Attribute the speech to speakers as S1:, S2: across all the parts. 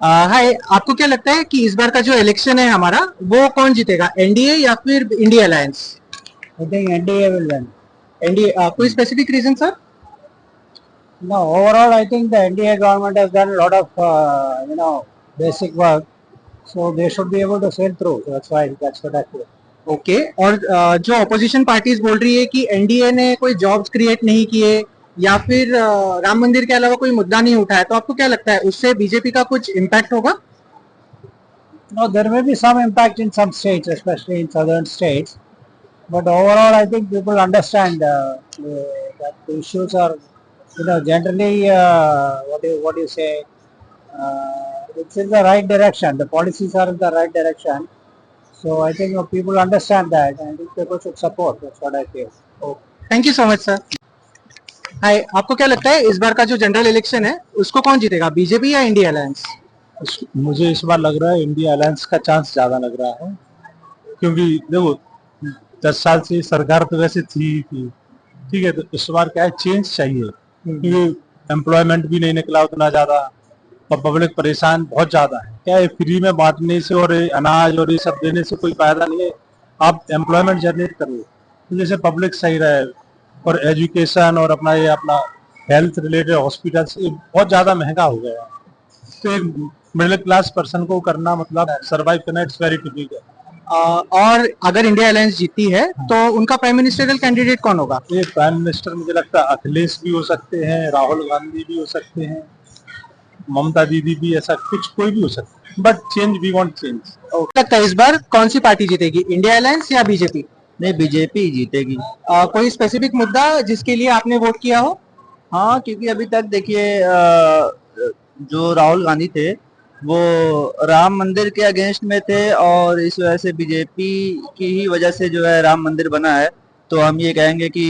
S1: हाय, आपको क्या लगता है कि इस बार का जो इलेक्शन है हमारा, वो कौन जीतेगा, एनडीए या फिर India alliance?
S2: I think NDA will win.
S1: NDA, कोई specific reason sir?
S2: No, overall, I think the NDA government has done a lot of, basic work. So they should be able to sail through. So that's why, that's what I feel.
S1: Okay. और जो opposition parties बोल रही है कि NDA ने कोई jobs create नहीं किए या फिर राम मंदिर के अलावा कोई मुद्दा नहीं उठाया, तो आपको क्या लगता है उससे बीजेपी का कुछ इम्पैक्ट होगा?
S2: No, there may be some impact in some states, especially in southern states. But overall, I think people understand that the issues are, generally, what do you say? It's in the right direction. The policies are in the right direction. So I think people understand that, and I think people should support. That's what I feel.
S1: Thank you so much sir. हाय, आपको क्या लगता है इस बार का जो general election है उसको कौन जीतेगा, बीजेपी या इंडिया अलायंस?
S3: मुझे इस बार लग रहा है इंडिया अलायंस का चांस ज्यादा लग रहा है, क्योंकि देखो 10 साल से सरकार तो वैसे थी, ठीक है, तो इस बार क्या है, चेंज चाहिए, क्योंकि एम्प्लॉयमेंट भी नहीं निकला उतना ज्यादा और पब्लिक परेशान बहुत ज्यादा है। क्या है, फ्री में बांटने से और अनाज और ये सब देने से कोई फायदा नहीं है। आप एम्प्लॉयमेंट जनरेट करो तो जैसे पब्लिक सही रहे, और एजुकेशन और अपना हेल्थ रिलेटेड हॉस्पिटल बहुत ज्यादा महंगा हो गया है, तो एक मिडिल क्लास पर्सन को करना, मतलब सरवाइव करना, इट्स वेरी डिफिकल्ट।
S1: और अगर इंडिया अलायंस जीती है तो उनका प्राइम मिनिस्टरियल कैंडिडेट कौन होगा?
S3: ये प्राइम मिनिस्टर मुझे लगता है अखिलेश भी हो सकते हैं, राहुल गांधी भी हो सकते हैं, ममता दीदी भी, ऐसा कुछ कोई भी हो सकता है, but change, we want change.
S1: लगता है इस बार कौन सी पार्टी जीतेगी, इंडिया अलायंस या बीजेपी?
S4: नहीं, बीजेपी जीतेगी।
S1: कोई स्पेसिफिक मुद्दा जिसके लिए आपने वोट किया हो?
S4: हाँ, क्योंकि अभी तक देखिए, जो राहुल गांधी थे वो राम मंदिर के अगेंस्ट में थे, और इस वजह से बीजेपी की ही वजह से जो है राम मंदिर बना है। तो हम ये कहेंगे कि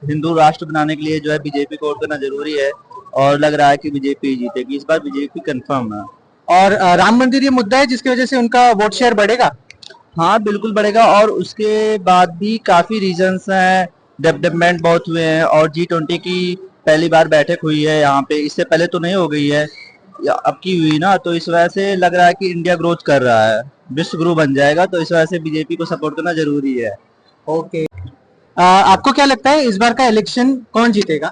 S4: हिंदू राष्ट्र बनाने के लिए जो है बीजेपी को वोट करना जरूरी है, और लग रहा है कि बीजेपी जीतेगी। इस बार बीजेपी कंफर्म है।
S1: और राम मंदिर ये मुद्दा है जिसकी वजह से उनका वोट शेयर बढ़ेगा?
S4: हाँ, बिल्कुल बढ़ेगा, और उसके बाद भी काफी रीजंस हैं। डेवलपमेंट बहुत हुए हैं, और G20 की पहली बार बैठक हुई है यहाँ पे, इससे पहले तो नहीं हो गई है, अब की हुई ना, तो इस वजह से लग रहा है कि इंडिया ग्रोथ कर रहा है, विश्व गुरु बन जाएगा, तो इस वजह से बीजेपी को सपोर्ट करना जरूरी है।
S1: ओके। आपको क्या लगता है इस बार का इलेक्शन कौन जीतेगा?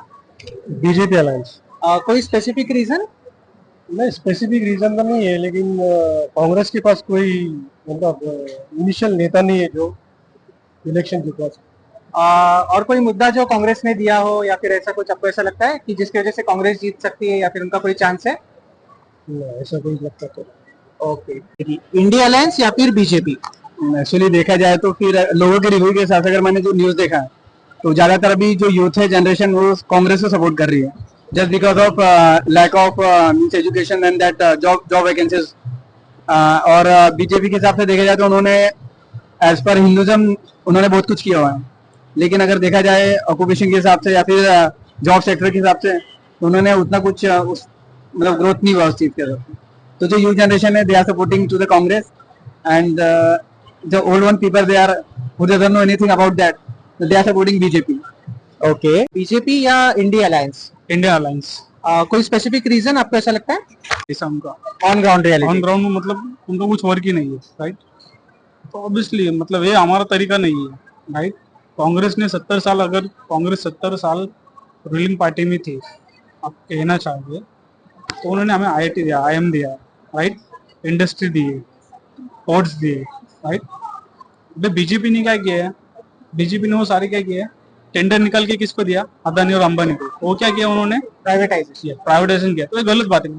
S3: BJP alliance.
S1: कोई स्पेसिफिक रीजन?
S3: नहीं, स्पेसिफिक रीजन तो नहीं है, लेकिन कांग्रेस के पास कोई मतलब इनिशियल नेता नहीं है जो इलेक्शन जीता सके।
S1: और कोई मुद्दा जो कांग्रेस ने दिया हो या फिर ऐसा कुछ, आपको ऐसा लगता है कि जिसकी वजह से कांग्रेस जीत सकती है या फिर उनका कोई चांस है?
S3: ऐसा कोई लगता तो।
S1: ओके। इंडिया अलायंस या फिर बीजेपी?
S2: एक्चुअली देखा जाए तो फिर लोगों के रिव्यू के हिसाब से अगर मैंने जो न्यूज देखा है, तो ज्यादातर अभी जो यूथ है जनरेशन वो कांग्रेस को सपोर्ट कर रही है, just because of lack of means education and that job vacancies. और बीजेपी के हिसाब से देखा जाए तो उन्होंने एज पर हिंदुज्म उन्होंने बहुत कुछ किया हुआ है, लेकिन अगर देखा जाए ऑक्यूपेशन के हिसाब से या फिर जॉब सेक्टर के हिसाब से तो उन्होंने उतना कुछ मतलब ग्रोथ नहीं हुआ उस चीज के तरफ। तो जो यूथ जनरेशन है they are supporting to the Congress, and the old one people they are who doesn't know anything about that, so they are supporting BJP.
S1: Okay. BJP या इंडिया अलायंस?
S3: India alliance.
S1: कोई specific reason आपको ऐसा लगता है?
S3: ऐसा उनका
S1: on ground reality?
S3: On ground में मतलब उनका कुछ वर्क ही नहीं है, राइट। तो ऑब्वियसली मतलब ये हमारा तरीका नहीं है, राइट। कांग्रेस ने 70 साल, अगर कांग्रेस 70 साल रूलिंग पार्टी में थी, आप कहना चाहोगे, तो उन्होंने हमें IIT दिया, IIM दिया, राइट, इंडस्ट्री दी है, पोर्ट्स दिए, राइट। बीजेपी ने क्या किया है, बीजेपी ने वो सारे क्या किया है, टेंडर निकाल के किसको दिया, अदानी और अंबानी को। वो क्या किया, उन्होंने प्राइवेटाइजेशन किया। तो ये गलत बात है।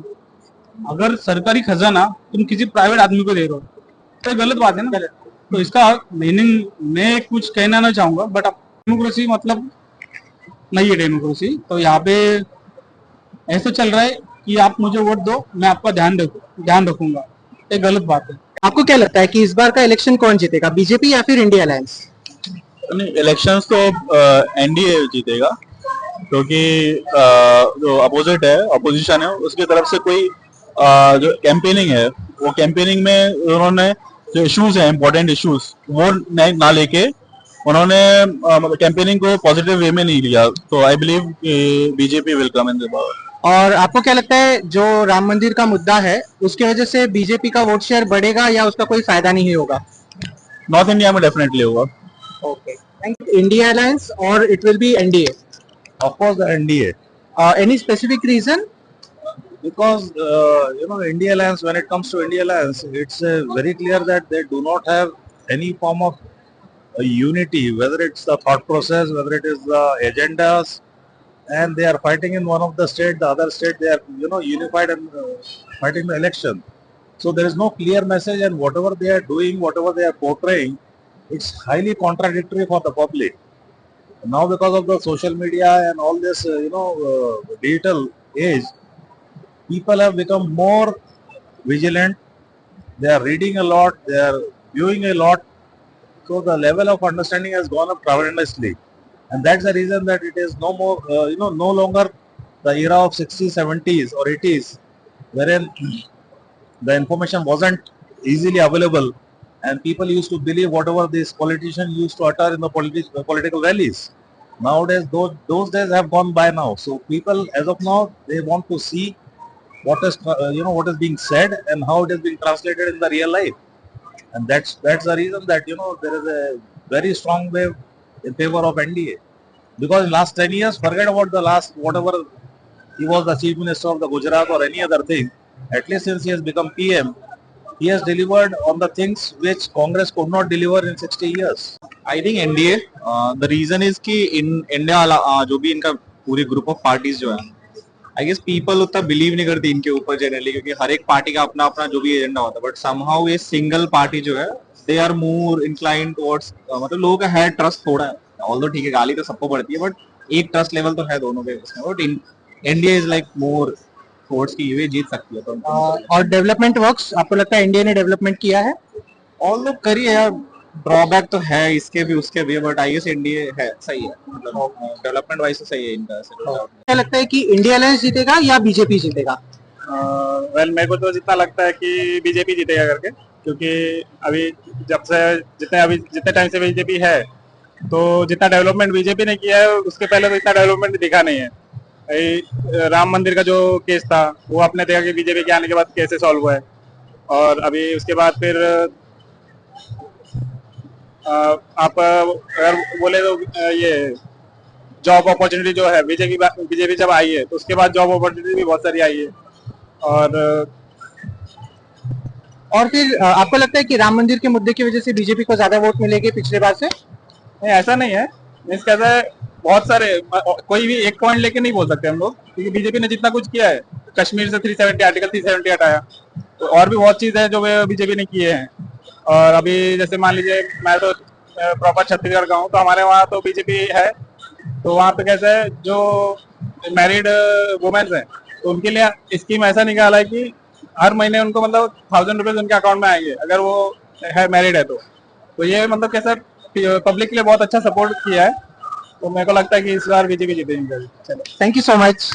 S3: अगर सरकारी खजाना तुम किसी प्राइवेट आदमी को दे रहे हो तो ये गलत बात है ना। तो इसका मीनिंग मैं कुछ कहना ना चाहूंगा, बट डेमोक्रेसी मतलब नहीं है डेमोक्रेसी। तो यहाँ पे ऐसा चल रहा है कि आप मुझे वोट दो, मैं आपका ध्यान रखूंगा, ये गलत बात है।
S1: आपको क्या लगता है कि इस बार का इलेक्शन कौन जीतेगा, बीजेपी या फिर इंडिया अलायंस?
S5: नहीं, इलेक्शंस तो एनडीए जीतेगा, क्योंकि जो अपोजिट है, अपोजिशन है, उसकी तरफ से कोई जो कैंपेनिंग है, वो कैंपेनिंग में उन्होंने जो इश्यूज है, इम्पोर्टेंट इश्यूज, वो ना लेके उन्होंने कैंपेनिंग को पॉजिटिव वे में नहीं लिया। तो I believe BJP will come in the power.
S1: और आपको क्या लगता है जो राम मंदिर का मुद्दा है उसकी वजह से बीजेपी का वोट शेयर बढ़ेगा या उसका कोई फायदा नहीं होगा?
S5: नॉर्थ इंडिया में डेफिनेटली होगा.
S1: Okay, thank you. India alliance और it will be NDA?
S5: Of course, the NDA.
S1: Any specific reason?
S5: Because India Alliance, when it comes to India Alliance, it's very clear that they do not have any form of unity, whether it's the thought process, whether it is the agendas, and they are fighting in one of the state, the other state they are unified and fighting the election. So there is no clear message, and whatever they are doing, whatever they are portraying, it's highly contradictory for the public. Now because of the social media and all this, digital age, people have become more vigilant. They are reading a lot. They are viewing a lot. So the level of understanding has gone up tremendously, and that's the reason that it is no more, no longer the era of 60s, 70s or 80s, wherein the information wasn't easily available, and people used to believe whatever this politician used to utter in the political rallies. Nowadays, those days have gone by now. So people, as of now, they want to see what is what is being said and how it is being translated in the real life, and that's the reason that there is a very strong wave in favor of NDA, because in last 10 years, forget about the last whatever he was the chief minister of the Gujarat or any other thing, at least since he has become PM, he has delivered on the things which Congress could not deliver in 60 years.
S6: I think NDA. The reason is कि in India जो भी इनका पूरी group of parties जो है, I guess people उतना believe नहीं करती इनके ऊपर जनरली, क्योंकि हर एक पार्टी का अपना अपना जो भी एजेंडा होता है. बट समहाउ ये सिंगल पार्टी जो है, they are more incline towards, मतलब लोगों का है ट्रस्ट थोड़ा है. ऑल्दो ठीक है, गाली तो सबको पड़ती है, बट एक ट्रस्ट लेवल तो है दोनों के उसमें. But India is like more towards की ये जीत सकती है. तो
S1: और डेवलपमेंट वर्क्स, आपको लगता है इंडिया ने डेवलपमेंट किया है?
S6: ऑल लोग करिए यार, ड्रॉबैक तो है इसके भी उसके भी, बट आई गेस इंडिया है सही है, मतलब डेवलपमेंट वाइज तो सही है इनका.
S1: क्या लगता है कि इंडिया अलायंस जीतेगा या बीजेपी जीतेगा?
S3: वेल मेरे को तो जितना लगता है कि बीजेपी जीतेगा करके, क्योंकि अभी जितने टाइम से बीजेपी है, तो जितना डेवलपमेंट बीजेपी ने किया है उसके पहले तो इतना डेवलपमेंट दिखा नहीं है. राम मंदिर का जो केस था वो आपने देखा कि बीजेपी के आने के बाद कैसे सॉल्व हुआ है. और अभी उसके बाद फिर आप अगर बोले तो ये जॉब अपॉर्चुनिटी जो है, बीजेपी जब आई है तो उसके बाद जॉब अपॉर्चुनिटी भी बहुत सारी आई है.
S1: और फिर आपको लगता है कि राम मंदिर के मुद्दे की वजह से बीजेपी को ज्यादा वोट मिलेंगे पिछले बार से?
S3: नहीं, ऐसा नहीं है. मीन्स कैसा है, बहुत सारे, कोई भी एक पॉइंट लेके नहीं बोल सकते हम लोग, क्योंकि बीजेपी ने जितना कुछ किया है, कश्मीर से 370 आर्टिकल 370 हटाया, तो और भी बहुत चीज है जो बीजेपी ने किए हैं. और अभी जैसे मान लीजिए मैं तो प्रॉपर छत्तीसगढ़ का हूँ, तो हमारे वहाँ तो बीजेपी है, तो वहाँ पे कैसा है, जो मैरिड वुमेन्स हैं तो उनके लिए स्कीम ऐसा निकाला है कि हर महीने उनको मतलब 1000 रुपीज उनके अकाउंट में आएंगे अगर वो है मैरिड है. तो ये मतलब कैसा पब्लिक के लिए बहुत अच्छा सपोर्ट किया है. तो मेरे को लगता है कि इस बार बीजेपी जीतेगी.
S1: Thank you so much.